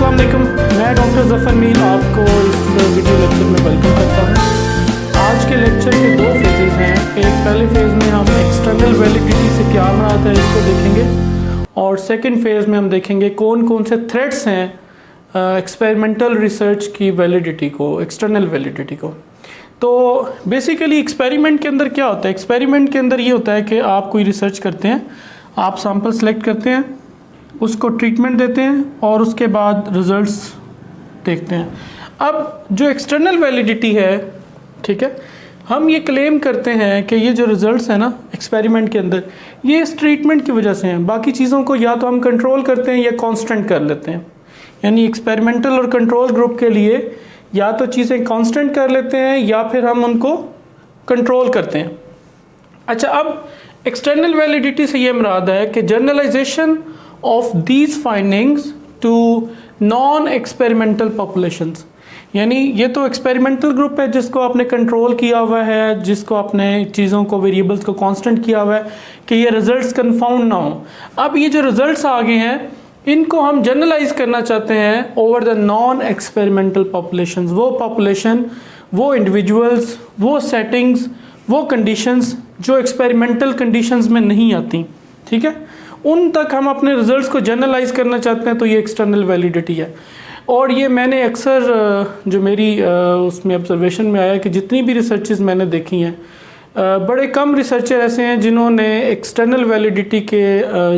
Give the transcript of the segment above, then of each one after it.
अस्सलाम वालेकुम, मैं डॉक्टर ज़फ़र मीर आपको इस वीडियो लेक्चर में वेलकम करता हूँ। आज के लेक्चर के दो फेजेज़ हैं। एक पहले फेज़ में हम एक्सटर्नल वैलिडिटी से क्या मुराद है इसको देखेंगे, और सेकंड फेज़ में हम देखेंगे कौन कौन से थ्रेट्स हैं एक्सपेरिमेंटल रिसर्च की वैलिडिटी को, एक्सटर्नल वैलिडिटी को। तो बेसिकली एक्सपेरिमेंट के अंदर क्या होता है? एक्सपेरिमेंट के अंदर ये होता है कि आप कोई रिसर्च करते हैं, आप सैंपल सेलेक्ट करते हैं, उसको ट्रीटमेंट देते हैं और उसके बाद रिजल्ट्स देखते हैं। अब जो एक्सटर्नल वैलिडिटी है, ठीक है, हम ये क्लेम करते हैं कि ये जो रिजल्ट्स हैं ना एक्सपेरिमेंट के अंदर, ये इस ट्रीटमेंट की वजह से हैं। बाकी चीज़ों को या तो हम कंट्रोल करते हैं या कांस्टेंट कर लेते हैं। यानी एक्सपेरिमेंटल और कंट्रोल ग्रुप के लिए या तो चीज़ें कांस्टेंट कर लेते हैं या फिर हम उनको कंट्रोल करते हैं। अच्छा, अब एक्सटर्नल वैलिडिटी से ये मुराद है कि generalisation of these findings to non-experimental populations। यानी ये तो एक्सपेरिमेंटल ग्रुप है जिसको आपने कंट्रोल किया हुआ है, जिसको आपने चीज़ों को, वेरिएबल्स को कांस्टेंट किया हुआ है कि ये रिजल्ट्स कंफाउंड ना हो। अब ये जो रिजल्ट्स आ गए हैं इनको हम जनरलाइज करना चाहते हैं over the non experimental populations. वो पॉपुलेशन, वो इंडिविजुअल्स, वो सेटिंग्स, वो कंडीशंस जो एक्सपेरिमेंटल कंडीशंस में नहीं आती, ठीक है, उन तक हम अपने रिजल्ट्स को जनरलाइज करना चाहते हैं। तो ये एक्सटर्नल वैलिडिटी है। और ये मैंने अक्सर जो मेरी उसमें ऑब्जर्वेशन में आया कि जितनी भी रिसर्चेस मैंने देखी हैं, बड़े कम रिसर्चर ऐसे हैं जिन्होंने एक्सटर्नल वैलिडिटी के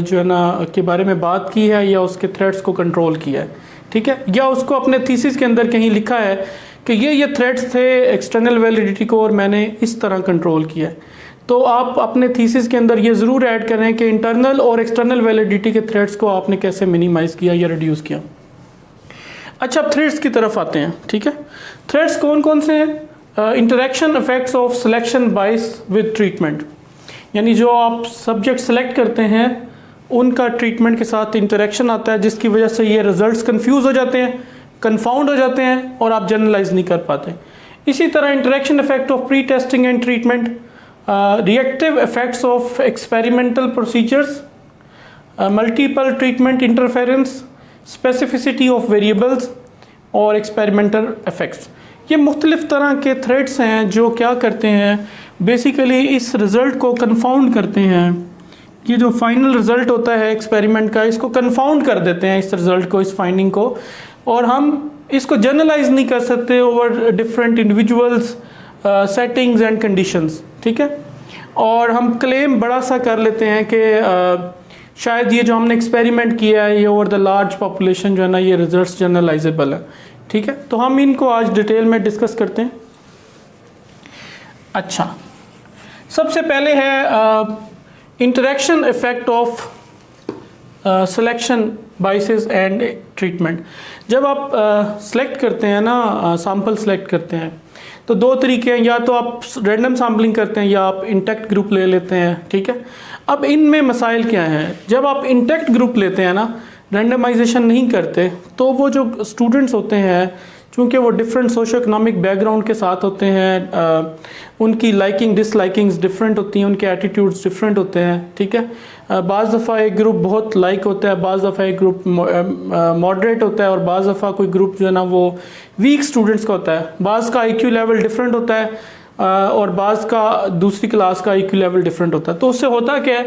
जो है ना के बारे में बात की है या उसके थ्रेट्स को कंट्रोल किया है, ठीक है, या उसको अपने थीसिस के अंदर कहीं लिखा है कि ये थ्रेट्स थे एक्सटर्नल वैलिडिटी को और मैंने इस तरह कंट्रोल किया है। तो आप अपने थीसिस के अंदर ये ज़रूर ऐड करें कि इंटरनल और एक्सटर्नल वैलिडिटी के थ्रेट्स को आपने कैसे मिनिमाइज़ किया या रिड्यूस किया। अच्छा, अब थ्रेट्स की तरफ आते हैं, ठीक है। थ्रेट्स कौन कौन से हैं? इंटरेक्शन इफेक्ट्स ऑफ सिलेक्शन बाइस विद ट्रीटमेंट। यानी जो आप सब्जेक्ट सेलेक्ट करते हैं उनका ट्रीटमेंट के साथ इंटरेक्शन आता है, जिसकी वजह से ये रिजल्ट्स कन्फ्यूज़ हो जाते हैं, कन्फाउंड हो जाते हैं और आप जनरलाइज नहीं कर पाते। इसी तरह interaction effect of pre testing and treatment, reactive effects of experimental procedures, multiple treatment interference, specificity of variables और experimental effects। ये मुख्तलिफ तरह के थ्रेट्स हैं जो क्या करते हैं, बेसिकली इस रिज़ल्ट को कंफाउंड करते हैं। ये जो फाइनल रिज़ल्ट होता है एक्सपेरिमेंट का, इसको कंफाउंड कर देते हैं, इस रिज़ल्ट को, इस फाइंडिंग को, और हम इसको जनरलाइज नहीं कर सकते over different individuals, settings and conditions, ठीक है। और हम क्लेम बड़ा सा कर लेते हैं कि शायद ये जो हमने एक्सपेरिमेंट किया है ये ओवर द लार्ज पॉपुलेशन जो है ना ये रिजल्ट्स जनरलाइजेबल है, ठीक है। तो हम इनको आज डिटेल में डिस्कस करते हैं। अच्छा, सबसे पहले है interaction effect of selection biases and treatment. जब आप सेलेक्ट करते हैं ना, सैंपल सेलेक्ट करते हैं, तो दो तरीके हैं, या तो आप रैंडम सैम्पलिंग करते हैं या आप इंटेक्ट ग्रुप ले लेते हैं, ठीक है। अब इनमें मसाइल क्या हैं? जब आप इंटेक्ट ग्रुप लेते हैं ना, रैंडमाइजेशन नहीं करते, तो वो जो स्टूडेंट्स होते हैं, चूँकि वो डिफरेंट सोशो इकोनॉमिक बैकग्राउंड के साथ होते हैं, उनकी लाइकिंग डिसलाइकिंग्स डिफरेंट होती हैं, उनके एटीट्यूड्स डिफरेंट होते हैं, ठीक है। बाज़ दफ़ा एक ग्रुप बहुत लाइक होता है, बाज़ दफ़ा एक ग्रुप मॉडरेट होता है, और बाज़ दफ़ा कोई ग्रुप जो है ना वो वीक स्टूडेंट्स का होता है। बाज़ का IQ लेवल डिफरेंट होता है और बाज़ का दूसरी क्लास का IQ लेवल डिफरेंट होता है। तो उससे होता क्या है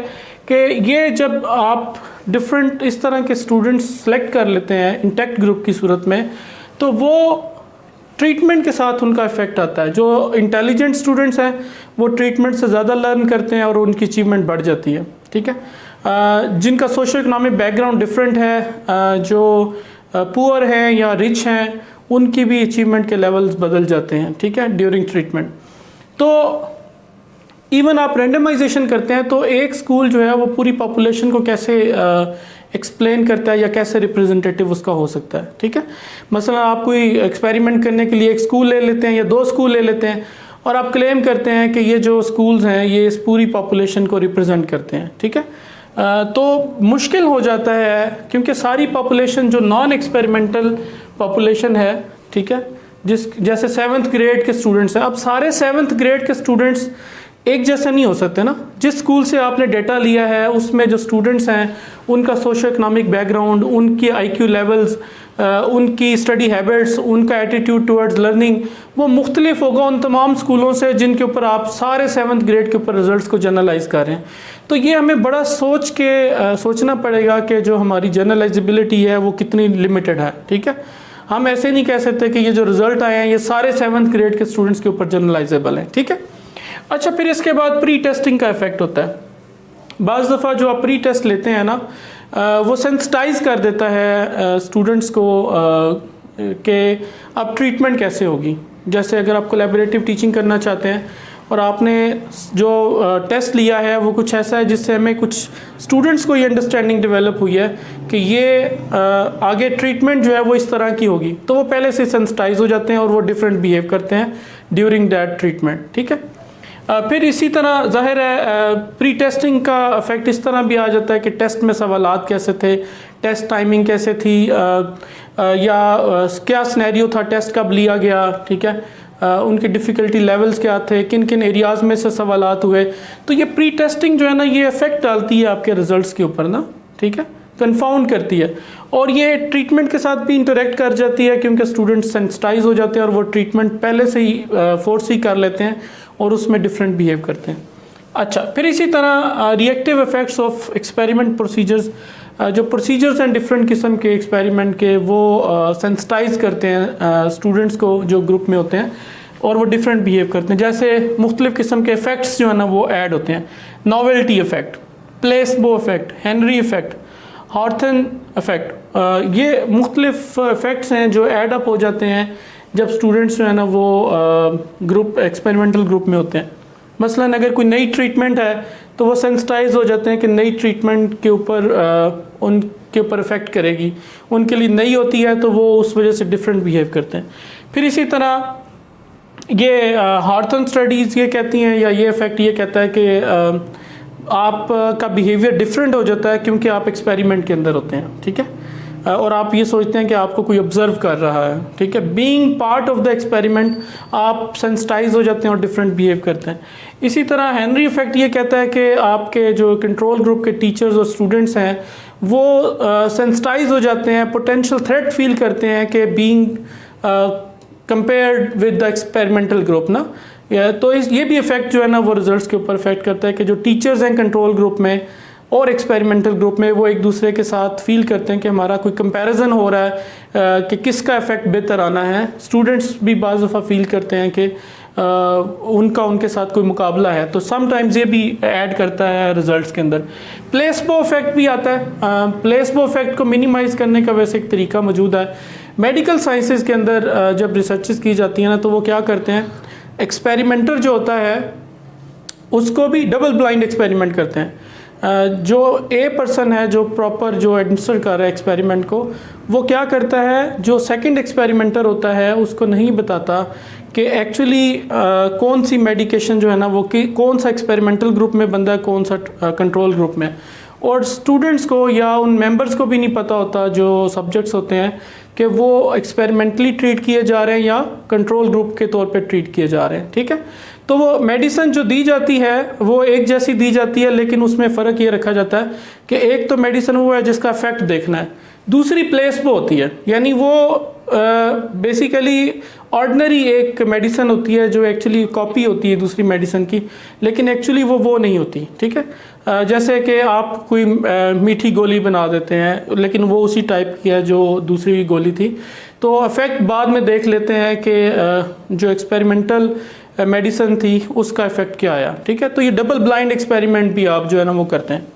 कि ये जब आप डिफरेंट इस तरह के स्टूडेंट्स सेलेक्ट कर लेते हैं इंटेक्ट ग्रुप की सूरत में, तो वो ट्रीटमेंट के साथ उनका इफेक्ट आता है। जो इंटेलिजेंट स्टूडेंट्स हैं वो ट्रीटमेंट से ज़्यादा लर्न करते हैं और उनकी अचीवमेंट बढ़ जाती है, ठीक है। जिनका सोशो इकोनॉमिक बैकग्राउंड डिफरेंट है, जो पुअर हैं या रिच हैं, उनकी भी अचीवमेंट के लेवल्स बदल जाते हैं, ठीक है, ड्यूरिंग ट्रीटमेंट। तो इवन आप रैंडमाइजेशन करते हैं तो एक स्कूल जो है वो पूरी पॉपुलेशन को कैसे एक्सप्लेन करता है या कैसे रिप्रेजेंटेटिव उसका हो सकता है, ठीक है। मसलन आप कोई एक्सपेरिमेंट करने के लिए एक स्कूल ले लेते हैं या दो स्कूल ले लेते हैं और आप क्लेम करते हैं कि ये जो स्कूल्स हैं ये इस पूरी पॉपुलेशन को रिप्रेजेंट करते हैं, ठीक है। तो मुश्किल हो जाता है क्योंकि सारी पॉपुलेशन जो नॉन एक्सपेरिमेंटल पॉपुलेशन है, ठीक है, जैसे 7th ग्रेड के स्टूडेंट्स हैं, अब सारे 7th ग्रेड के स्टूडेंट्स एक जैसे नहीं हो सकते ना। जिस स्कूल से आपने डेटा लिया है उसमें जो स्टूडेंट्स हैं उनका सोशो इकोनॉमिक बैकग्राउंड, उनकी आईक्यू लेवल्स, उनकी स्टडी हैबिट्स, उनका एटीट्यूड टुवर्ड्स लर्निंग वो मुख्तलिफ होगा उन तमाम स्कूलों से जिनके ऊपर आप सारे 7th ग्रेड के ऊपर रिजल्ट्स को जनरलाइज कर रहे हैं। तो ये हमें बड़ा सोचना पड़ेगा कि जो हमारी जनरलाइजेबिलिटी है वो कितनी लिमिटेड है। ठीक है, हम ऐसे नहीं कह सकते कि ये जो रिजल्ट आए हैं ये सारे 7th ग्रेड के स्टूडेंट्स के ऊपर जनरलाइजेबल हैं। ठीक है, अच्छा, फिर इसके बाद प्री टेस्टिंग का इफेक्ट होता है। बाज़ दफ़ा जो आप प्री टेस्ट लेते हैं ना वो सेंसिटाइज कर देता है स्टूडेंट्स को कि अब ट्रीटमेंट कैसे होगी। जैसे अगर आप कोलैबोरेटिव टीचिंग करना चाहते हैं और आपने जो टेस्ट लिया है वो कुछ ऐसा है जिससे हमें कुछ स्टूडेंट्स को ये अंडरस्टैंडिंग डेवलप हुई है कि ये आगे ट्रीटमेंट जो है वो इस तरह की होगी, तो वो पहले से सेंसिटाइज हो जाते हैं और वो डिफरेंट बिहेव करते हैं ड्यूरिंग दैट ट्रीटमेंट। ठीक है, फिर इसी तरह जाहिर है प्री टेस्टिंग का इफेक्ट इस तरह भी आ जाता है कि टेस्ट में सवालात कैसे थे, टेस्ट टाइमिंग कैसे थी, या क्या सिनेरियो था, टेस्ट कब लिया गया। ठीक है, उनके डिफ़िकल्टी लेवल्स क्या थे, किन किन एरियाज़ में से सवालात हुए। तो ये प्री टेस्टिंग जो है ना ये इफेक्ट डालती है आपके रिजल्ट्स के ऊपर ना। ठीक है, कंफाउंड करती है और ये ट्रीटमेंट के साथ भी इंटरेक्ट कर जाती है क्योंकि स्टूडेंट्स सेंसिटाइज हो जाते हैं और वो ट्रीटमेंट पहले से ही फोर्स ही कर लेते हैं और उसमें डिफरेंट बिहेव करते हैं। अच्छा, फिर इसी तरह reactive effects of experiment procedures, जो प्रोसीजर्स हैं डिफरेंट किस्म के एक्सपेरिमेंट के वो सेंसिटाइज करते हैं स्टूडेंट्स को जो ग्रुप में होते हैं और वो डिफरेंट बिहेव करते हैं। जैसे मुख्तलिफ किस्म के इफेक्ट्स जो है ना वो ऐड होते हैं। Novelty effect, placebo effect, Henry effect, हॉर्थन इफेक्ट, ये मुख्तलिफ इफेक्ट्स हैं जो ऐड अप हो जाते हैं जब स्टूडेंट्स जो है ना वो ग्रुप एक्सपेरिमेंटल ग्रुप में होते हैं। मसलन अगर कोई नई ट्रीटमेंट है तो वो सेंसिटाइज हो जाते हैं कि नई ट्रीटमेंट के ऊपर उनके ऊपर इफेक्ट करेगी, उनके लिए नई होती है तो वो उस वजह से डिफरेंट बिहेव करते हैं। फिर इसी तरह ये हॉर्थन स्टडीज़ ये कहती हैं या ये इफेक्ट ये कहता है कि आपका बिहेवियर डिफरेंट हो जाता है क्योंकि आप एक्सपेरिमेंट के अंदर होते हैं। ठीक है, और आप ये सोचते हैं कि आपको कोई ऑब्जर्व कर रहा है। ठीक है, being part of the experiment आप सेंसिटाइज हो जाते हैं और डिफरेंट बिहेव करते हैं। इसी तरह हेनरी इफेक्ट ये कहता है कि आपके जो कंट्रोल ग्रुप के टीचर्स और स्टूडेंट्स हैं वो सेंसिटाइज हो जाते हैं, पोटेंशियल थ्रेट फील करते हैं कि being compared with the experimental group ना। तो ये भी इफेक्ट जो है ना वो रिजल्ट्स के ऊपर इफेक्ट करता है कि जो टीचर्स हैं कंट्रोल ग्रुप में और एक्सपेरिमेंटल ग्रुप में वो एक दूसरे के साथ फील करते हैं कि हमारा कोई कंपैरिजन हो रहा है कि किसका इफेक्ट बेहतर आना है। स्टूडेंट्स भी बाज़ दफ़ा फील करते हैं कि उनका उनके साथ कोई मुकाबला है, तो समटाइम्स ये भी ऐड करता है रिजल्ट्स के अंदर। प्लेसबो इफेक्ट भी आता है। प्लेसबो इफेक्ट को मिनिमाइज़ करने का वैसे एक तरीका मौजूद है। मेडिकल साइंसेज के अंदर जब रिसर्चेस की जाती हैं ना तो वो क्या करते हैं, एक्सपेरिमेंटर जो होता है उसको भी डबल ब्लाइंड एक्सपेरिमेंट करते हैं। जो ए पर्सन है जो प्रॉपर जो एडमिनिस्टर कर रहा है एक्सपेरिमेंट को, वो क्या करता है, जो सेकंड एक्सपेरिमेंटर होता है उसको नहीं बताता कि एक्चुअली कौन सी मेडिकेशन जो है ना वो कौन सा एक्सपेरिमेंटल ग्रुप में बंदा है, कौन सा कंट्रोल ग्रुप में। और स्टूडेंट्स को या उन मेंबर्स को भी नहीं पता होता जो सब्जेक्ट्स होते हैं कि वो एक्सपेरिमेंटली ट्रीट किए जा रहे हैं या कंट्रोल ग्रुप के तौर पे ट्रीट किए जा रहे हैं। ठीक है, तो वो मेडिसिन जो दी जाती है वो एक जैसी दी जाती है, लेकिन उसमें फ़र्क ये रखा जाता है कि एक तो मेडिसिन वो है जिसका इफेक्ट देखना है, दूसरी प्लेसबो होती है, यानी वो बेसिकली ऑर्डिनरी एक मेडिसिन होती है जो एक्चुअली कॉपी होती है दूसरी मेडिसिन की, लेकिन एक्चुअली वो नहीं होती। ठीक है, जैसे कि आप कोई मीठी गोली बना देते हैं लेकिन वो उसी टाइप की है जो दूसरी गोली थी, तो इफेक्ट बाद में देख लेते हैं कि जो एक्सपेरिमेंटल मेडिसिन थी उसका इफेक्ट क्या आया। ठीक है, तो ये डबल ब्लाइंड एक्सपेरिमेंट भी आप जो है ना वो करते हैं।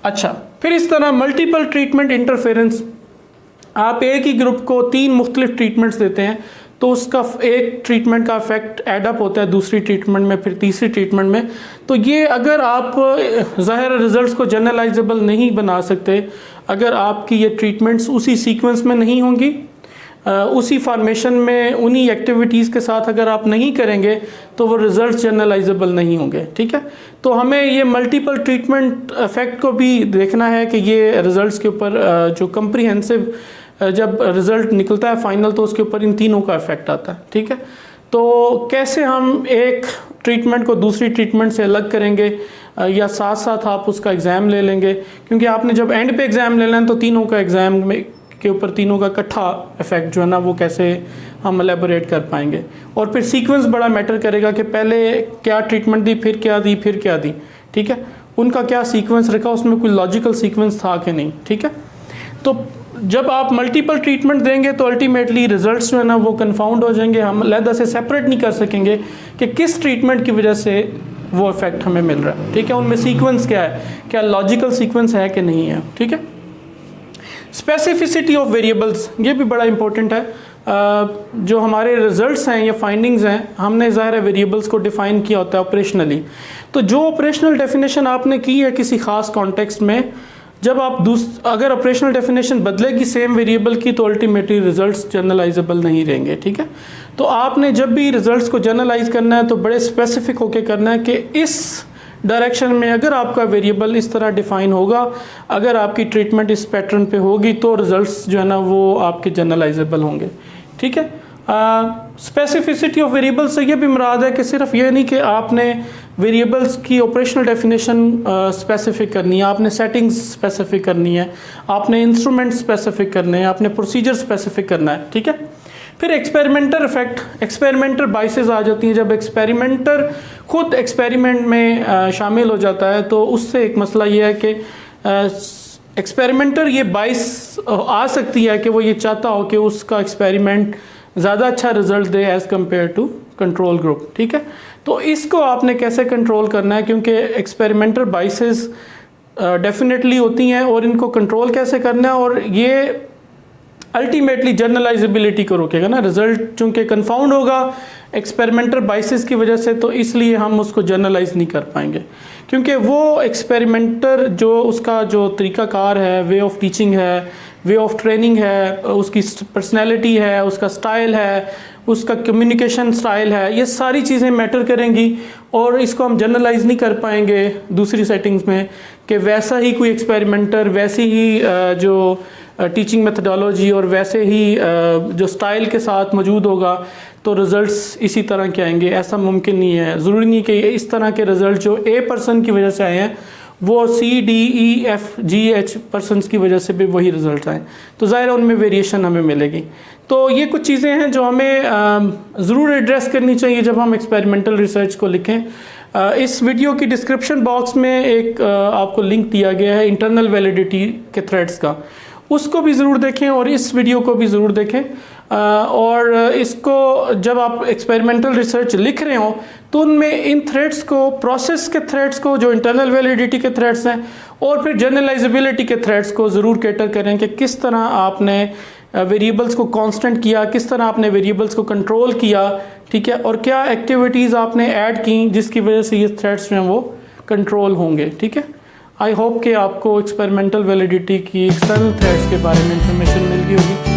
अच्छा, फिर इस तरह मल्टीपल ट्रीटमेंट इंटरफेरेंस, आप एक ही ग्रुप को 3 मुख्तलिफ ट्रीटमेंट्स देते हैं तो उसका एक ट्रीटमेंट का इफेक्ट एडअप होता है दूसरी ट्रीटमेंट में, फिर तीसरी ट्रीटमेंट में। तो ये अगर आप ज़ाहिर रिजल्ट्स को जनरलाइजेबल नहीं बना सकते, अगर आपकी ये ट्रीटमेंट्स उसी सीक्वेंस में नहीं होंगी, उसी फॉर्मेशन में उन्हीं एक्टिविटीज़ के साथ अगर आप नहीं करेंगे तो वो रिजल्ट्स जनरलाइजेबल नहीं होंगे। ठीक है, तो हमें ये मल्टीपल ट्रीटमेंट इफेक्ट को भी देखना है कि ये रिजल्ट्स के ऊपर जो कम्प्रीहेंसिव जब रिज़ल्ट निकलता है फाइनल तो उसके ऊपर इन तीनों का इफेक्ट आता है। ठीक है, तो कैसे हम एक ट्रीटमेंट को दूसरी ट्रीटमेंट से अलग करेंगे या साथ साथ आप उसका एग्ज़ाम ले लेंगे, क्योंकि आपने जब एंड पे एग्ज़ाम लेना है तो तीनों का एग्ज़ाम में के ऊपर तीनों का इकट्ठा इफेक्ट जो है ना वो कैसे हम एलेबोरेट कर पाएंगे। और फिर सीक्वेंस बड़ा मैटर करेगा कि पहले क्या ट्रीटमेंट दी, फिर क्या दी, फिर क्या दी, ठीक है, उनका क्या सीक्वेंस रखा, उसमें कोई लॉजिकल सीक्वेंस था कि नहीं, ठीक है। तो जब आप मल्टीपल ट्रीटमेंट देंगे तो अल्टीमेटली रिजल्ट्स जो है ना वो कन्फाउंड हो जाएंगे, हम अलग से सेपरेट नहीं कर सकेंगे कि किस ट्रीटमेंट की वजह से वो इफेक्ट हमें मिल रहा है, ठीक है, उनमें सीक्वेंस क्या है, क्या लॉजिकल सीक्वेंस है कि नहीं है, ठीक है। स्पेसिफिसिटी ऑफ वेरिएबल्स, ये भी बड़ा इंपॉर्टेंट है। जो हमारे रिजल्ट्स हैं या फाइंडिंग्स हैं, हमने ज़ाहिर है वेरिएबल्स को डिफ़ाइन किया होता है ऑपरेशनली, तो जो ऑपरेशनल डेफिनेशन आपने की है किसी खास कॉन्टेक्स्ट में, जब आप अगर ऑपरेशनल डेफिनेशन बदलेगी सेम वेरिएबल की तो अल्टीमेटली रिजल्ट्स जनरलाइजेबल नहीं रहेंगे, ठीक है। तो आपने जब भी रिजल्ट्स को जनरलाइज करना है तो बड़े स्पेसिफिक होकर करना है कि इस डायरेक्शन में अगर आपका वेरिएबल इस तरह डिफाइन होगा, अगर आपकी ट्रीटमेंट इस पैटर्न पे होगी तो रिजल्ट्स जो है ना वो आपके जनरलाइजेबल होंगे, ठीक है। स्पेसिफिसिटी ऑफ वेरिएबल्स से ये भी मुराद है कि सिर्फ ये नहीं कि आपने वेरिएबल्स की ऑपरेशनल डेफिनेशन स्पेसिफिक करनी है, आपने सेटिंग्स स्पेसिफिक करनी है, आपने इंस्ट्रूमेंट स्पेसिफिक करने हैं, आपने प्रोसीजर स्पेसिफिक करना है, ठीक है। फिर एक्सपेरिमेंटर इफेक्ट, एक्सपेरिमेंटर बाइसेस आ जाती हैं। जब एक्सपेरिमेंटर खुद एक्सपेरिमेंट में शामिल हो जाता है तो उससे एक मसला ये है कि एक्सपेरिमेंटर ये बाइस आ सकती है कि वो ये चाहता हो कि उसका एक्सपेरिमेंट ज़्यादा अच्छा रिजल्ट दे as compared to control group, ठीक है। तो इसको आपने कैसे कंट्रोल करना है, क्योंकि एक्सपेरिमेंटर बाइसेस डेफिनेटली होती हैं और इनको कंट्रोल कैसे करना है, और ये अल्टीमेटली जनरलाइजेबिलिटी को रोकेगा ना, रिजल्ट चूंकि कंफाउंड होगा एक्सपेरिमेंटर बाइसेस की वजह से, तो इसलिए हम उसको जनरलाइज नहीं कर पाएंगे, क्योंकि वो एक्सपेरिमेंटर जो उसका जो तरीक़ाकार है, वे ऑफ टीचिंग है, वे ऑफ ट्रेनिंग है, उसकी पर्सनैलिटी है, उसका स्टाइल है, उसका कम्युनिकेशन स्टाइल है, ये सारी चीज़ें मैटर करेंगी और इसको हम जनरलाइज नहीं कर पाएंगे दूसरी सेटिंग्स में कि वैसा ही कोई एक्सपेरिमेंटर, वैसी ही जो टीचिंग मेथडोलॉजी और वैसे ही जो स्टाइल के साथ मौजूद होगा तो रिज़ल्ट्स इसी तरह के आएंगे, ऐसा मुमकिन नहीं है। ज़रूरी नहीं कि इस तरह के रिज़ल्ट जो ए पर्सन की वजह से आए हैं वो CDEFGH पर्सनस की वजह से भी वही रिज़ल्ट आए, तो ज़ाहिर है उनमें वेरिएशन हमें मिलेगी। तो ये कुछ चीज़ें हैं जो हमें ज़रूर एड्रेस करनी चाहिए जब हम एक्सपेरिमेंटल रिसर्च को लिखें। इस वीडियो की डिस्क्रिप्शन बॉक्स में एक आपको लिंक दिया गया है इंटरनल वैलिडिटी के थ्रेड्स का, उसको भी ज़रूर देखें और इस वीडियो को भी ज़रूर देखें। और इसको जब आप एक्सपेरिमेंटल रिसर्च लिख रहे हो तो उनमें इन थ्रेड्स को, प्रोसेस के थ्रेड्स को जो इंटरनल वैलिडिटी के थ्रेड्स हैं और फिर जनरलाइजेबिलिटी के थ्रेड्स को ज़रूर कैटर करें कि किस तरह आपने वेरिएबल्स को कांस्टेंट किया, किस तरह आपने वेरिएबल्स को कंट्रोल किया, ठीक है, और क्या एक्टिविटीज़ आपने ऐड की जिसकी वजह से ये थ्रेड्स जो हैं वो कंट्रोल होंगे, ठीक है। आई होप कि आपको एक्सपेरिमेंटल वैलिडिटी की एक्सटर्नल थ्रेड्स के बारे में इंफॉर्मेशन मिल गई होगी।